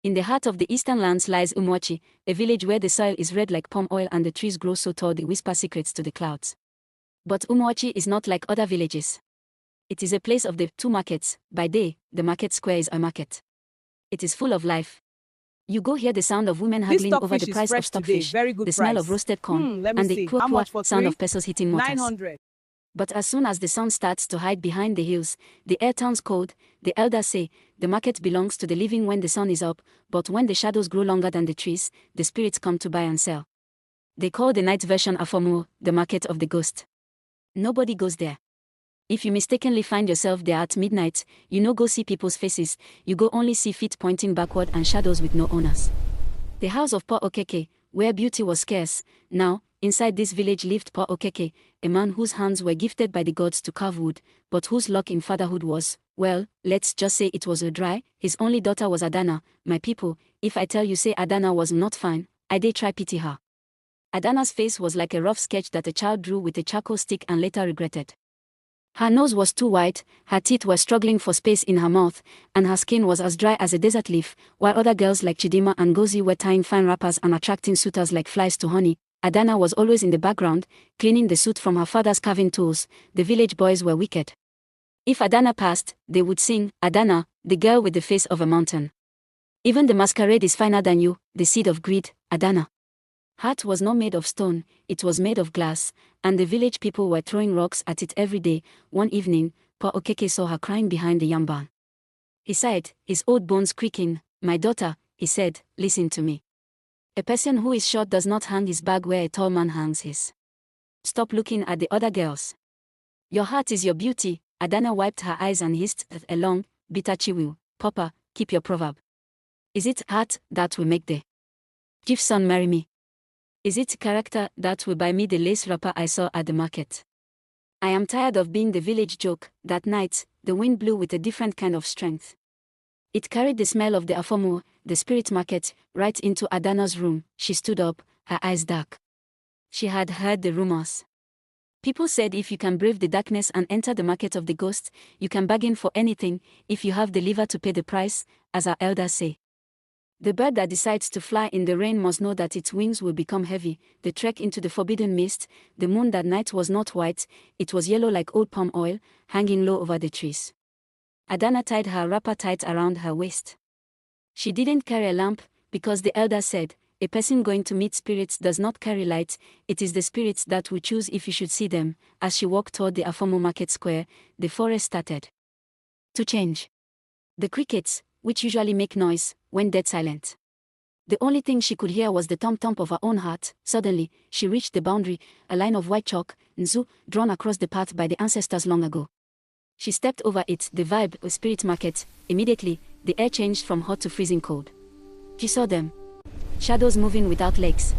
In the heart of the eastern lands lies Umu-Achi, a village where the soil is red like palm oil and the trees grow so tall they whisper secrets to the clouds. But Umu-Achi is not like other villages. It is a place of the two markets. By day, the market square is a market. It is full of life. You go hear the sound of women haggling over the price of stockfish, the smell of roasted corn, and the kwa sound of pesos hitting mortars. 900. But as soon as the sun starts to hide behind the hills, the air turns cold. The elders say, the market belongs to the living when the sun is up, but when the shadows grow longer than the trees, the spirits come to buy and sell. They call the night version Afomu, the market of the ghost. Nobody goes there. If you mistakenly find yourself there at midnight, you no go see people's faces, you go only see feet pointing backward and shadows with no owners. The house of Poor Okeke, where beauty was scarce, now, inside this village lived Poor Okeke, a man whose hands were gifted by the gods to carve wood, but whose luck in fatherhood was, well, let's just say it was dry. His only daughter was Adana. My people, if I tell you say Adana was not fine, I dey try pity her. Adana's face was like a rough sketch that a child drew with a charcoal stick and later regretted. Her nose was too wide, her teeth were struggling for space in her mouth, and her skin was as dry as a desert leaf. While other girls like Chidima and Gozi were tying fine wrappers and attracting suitors like flies to honey, Adana was always in the background, cleaning the soot from her father's carving tools. The village boys were wicked. If Adana passed, they would sing, Adana, the girl with the face of a mountain. Even the masquerade is finer than you, the seed of greed, Adana. Heart was not made of stone, it was made of glass, and the village people were throwing rocks at it every day. One evening, Poor Okeke saw her crying behind the yam barn. He sighed, his old bones creaking. My daughter, he said, listen to me. A person who is short does not hang his bag where a tall man hangs his. Stop looking at the other girls. Your heart is your beauty. Adana wiped her eyes and hissed a long, bitter chiwu. Papa, keep your proverb. Is it heart that will make the chief's son marry me? Is it character that will buy me the lace wrapper I saw at the market? I am tired of being the village joke. That night, the wind blew with a different kind of strength. It carried the smell of the Afomu, the spirit market, right into Adana's room. She stood up, her eyes dark. She had heard the rumors. People said if you can brave the darkness and enter the market of the ghost, you can bargain for anything, if you have the liver to pay the price, as our elders say. The bird that decides to fly in the rain must know that its wings will become heavy. The trek into the forbidden mist, the moon that night was not white, it was yellow like old palm oil, hanging low over the trees. Adana tied her wrapper tight around her waist. She didn't carry a lamp, because the elder said, a person going to meet spirits does not carry light, it is the spirits that will choose if you should see them. As she walked toward the Afomu market square, the forest started to change. The crickets, which usually make noise, went dead silent. The only thing she could hear was the thump-thump of her own heart. Suddenly, she reached the boundary, a line of white chalk, Nzu, drawn across the path by the ancestors long ago. She stepped over it, the vibe, a spirit market. Immediately, the air changed from hot to freezing cold. She saw them. Shadows moving without legs.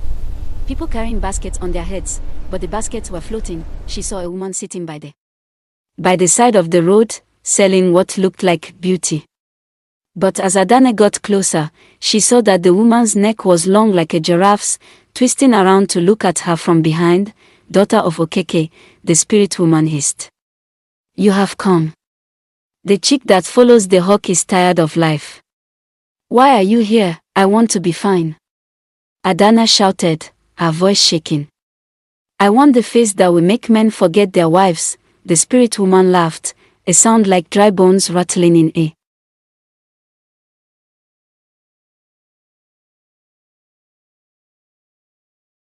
People carrying baskets on their heads, but the baskets were floating. She saw a woman sitting by the side of the road, selling what looked like beauty. But as Adana got closer, she saw that the woman's neck was long like a giraffe's, twisting around to look at her from behind. Daughter of Okeke, the spirit woman hissed. You have come. The chick that follows the hawk is tired of life. Why are you here? I want to be fine. Adana shouted, her voice shaking. I want the face that will make men forget their wives. The spirit woman laughed, a sound like dry bones rattling in a